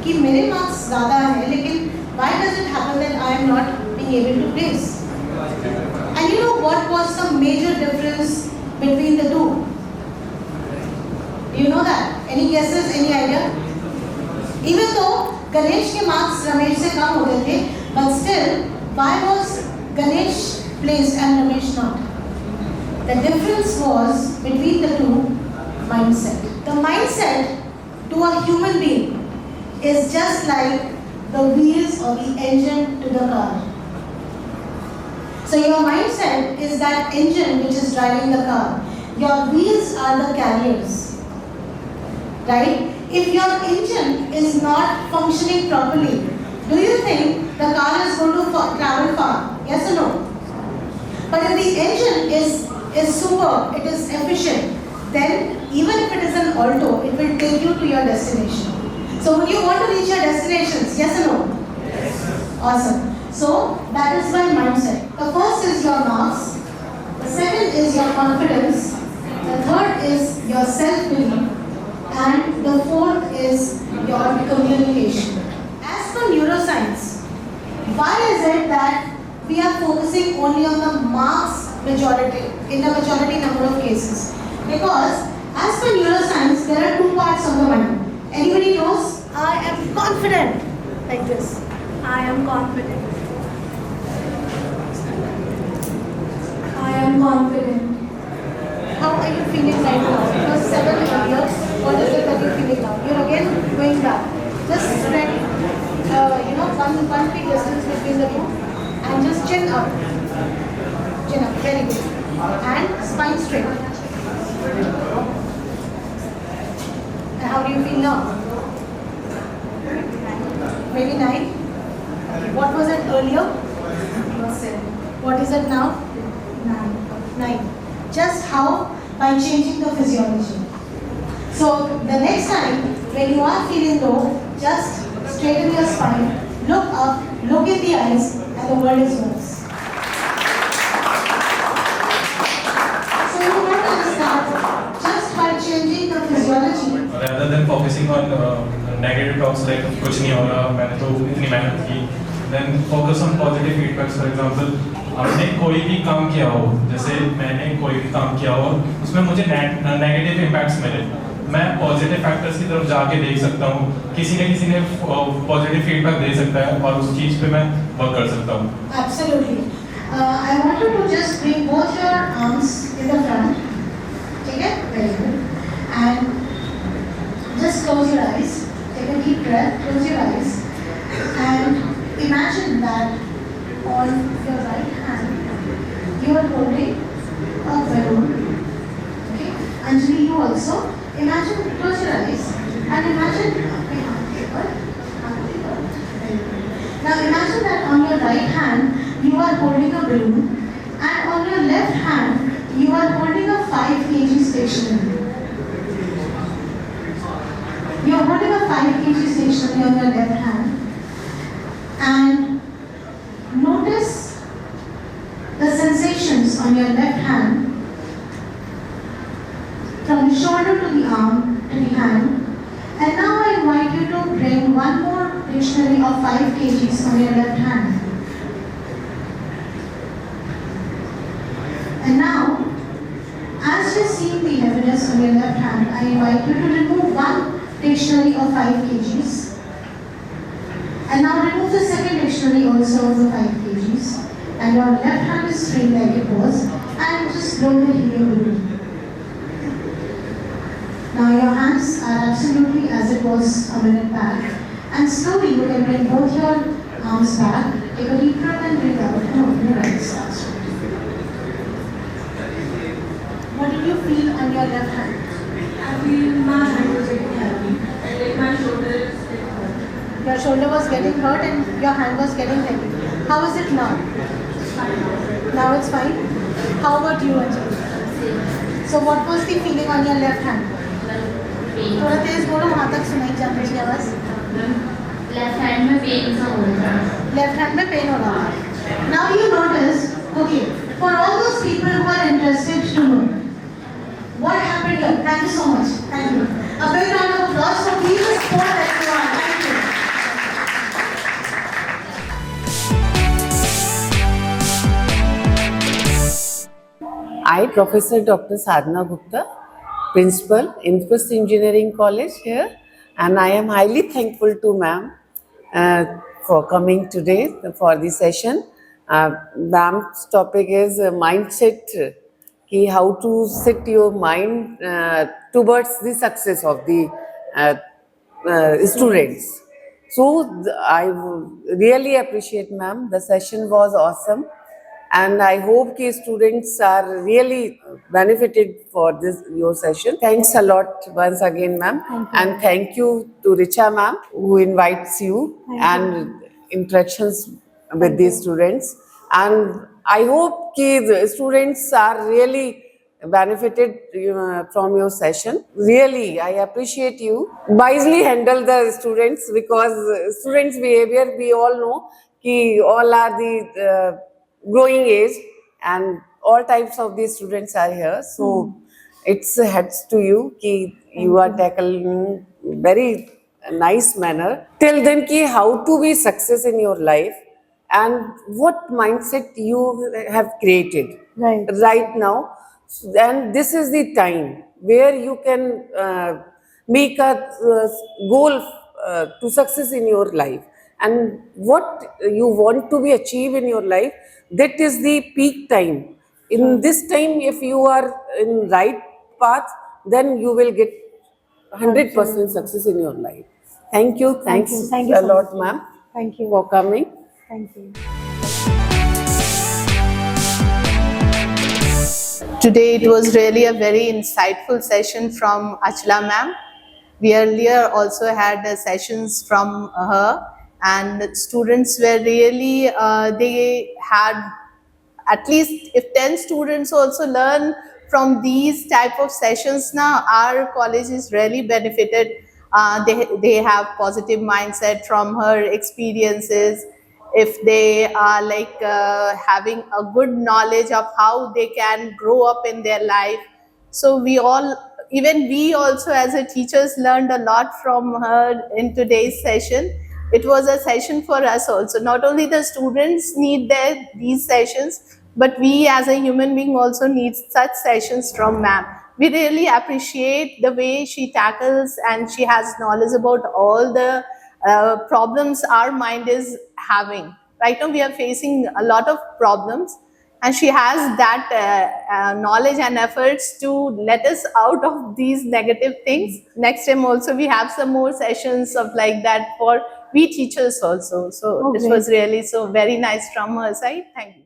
कि मेरे मार्क्स ज़्यादा है, लेकिन why does it happen that I am not being able to place? And you know what was the major difference between the two? Do you know that? Any guesses? Any idea? Even though Ganesh के marks Ramesh से कम होते थे, but still, why was Ganesh placed and Ramesh not? The difference was between the two mindset. The mindset to a human being is just like the wheels or the engine to the car. So your mindset is that engine which is driving the car. Your wheels are the carriers. Right? If your engine is not functioning properly, do you think the car is going to travel far? Yes or no? But if the engine is superb, it is efficient, then even if it is an Alto, it will take you to your destination. So would you want to reach your destinations? Yes or no? Yes. Awesome. So that is my mindset. The first is your marks. The second is your confidence. The third is your self-belief. And the fourth is your communication. As per neuroscience, why is it that we are focusing only on the marks majority, in a majority number of cases? Because as per neuroscience, there are two parts of the mind. Anybody knows? I am confident. Like this. I am confident. I am confident. How are you feeling right now? It was 7 earlier. What is it that you're feeling now? You're again going back. Just spread, one feet distance between the two, and just chin up. Chin up. Very good. And spine straight. And how do you feel now? Maybe 9. Okay. What was it earlier? It was 7. What is it now? 9. Just how? By changing the physiology. So the next time when you are feeling low, just straighten your spine, look up, look in the eyes, and the world is yours. So you have to start just by changing the physiology. Rather than focusing on negative talks like कुछ नहीं हो रहा, मैंने तो इतनी मेहनत की, then focus on positive feedbacks. For example, आपने कोई भी काम किया हो, जैसे मैंने कोई भी काम किया हो, उसमें मुझे नेगेटिव इम्पैक्ट्स मिले, मैं पॉजिटिव फैक्टर्स की तरफ जाके देख सकता हूँ, किसी ने पॉजिटिव फीडबैक दे सकता है और उस चीज़ पे मैं वर्क कर सकता हूँ. Absolutely. I want you to just bring both your arms in the front. ठीक है? Very good. And just close your eyes. Take a deep breath. Close your eyes. And imagine that on your right hand you are holding a balloon. Okay? Anjali, you also. Imagine, close your eyes and imagine, now imagine that on your right hand you are holding a balloon and on your left hand you are holding a 5 kg stationery. You are holding a 5 kg stationery on your left hand and notice the sensations on your left hand from the shoulder to the arm to the hand. And now I invite you to bring one more dictionary of 5 kgs on your left hand. And now, as you see the heaviness on your left hand, I invite you to remove one dictionary of 5 kgs. And now remove the second dictionary also of the 5 kgs. And your left hand is free like it was. And just blow the helium balloon. Now your hands are absolutely as it was a minute back. And slowly you can bring both your arms back. Take a deep breath and breathe out. Come on, your right starts. What did you feel on your left hand? I feel my hand was getting heavy. And like my shoulder is getting hurt. Your shoulder was getting hurt and your hand was getting heavy. How is it now? It's fine now. Now it's fine? How about you, Anjali? So what was the feeling on your left hand? थोड़ा तेज बोलो, वहाँ तक सुनाई जाती है आवाज़. Left hand में pen सा हो रहा है. Left hand में pain हो रहा है. Now you notice, okay, for all those people who are interested to know what happened here. Thank you so much. Thank you. A big round of applause for being the sport that you are. Thank you. I, Professor Dr. Sadhana Gupta, Principal, Infosys Engineering College here, and I am highly thankful to ma'am for coming today for the session. Ma'am's topic is mindset, ki how to set your mind towards the success of the students. So really appreciate ma'am. The session was awesome, and I hope ki students are really benefited for this your session. Thanks a lot once again, ma'am, and thank you to Richa ma'am who invites you and interactions with the students. And I hope ki the students are really benefited from your session. Really, I appreciate you. Wisely handle the students, because students' behavior, we all know ki all are the growing age, and all types of these students are here. So it's heads to you ki you are tackling very nice manner. Tell them ki how to be success in your life and what mindset you have created right now. And this is the time where you can make a goal to success in your life, and what you want to be achieved in your life. That is the peak time. In this time, if you are in right path, then you will get 100% success in your life. Thank you. Thanks Thank you a so lot, much. ma'am, Thank you. for coming. Thank you. Today it was really a very insightful session from Achla ma'am. We earlier also had sessions from her, and students were really, they had at least if 10 students also learn from these type of sessions now, our college is really benefited. They have positive mindset from her experiences. If they are like having a good knowledge of how they can grow up in their life. So we all, even we also as a teachers learned a lot from her in today's session. It was a session for us also. Not only the students need these sessions, but we as a human being also need such sessions from ma'am. We really appreciate the way she tackles, and she has knowledge about all the problems our mind is having. Right now we are facing a lot of problems, and she has that knowledge and efforts to let us out of these negative things. Next time also we have some more sessions of like that for we teachers also. So this was really so very nice from her side. Thank you.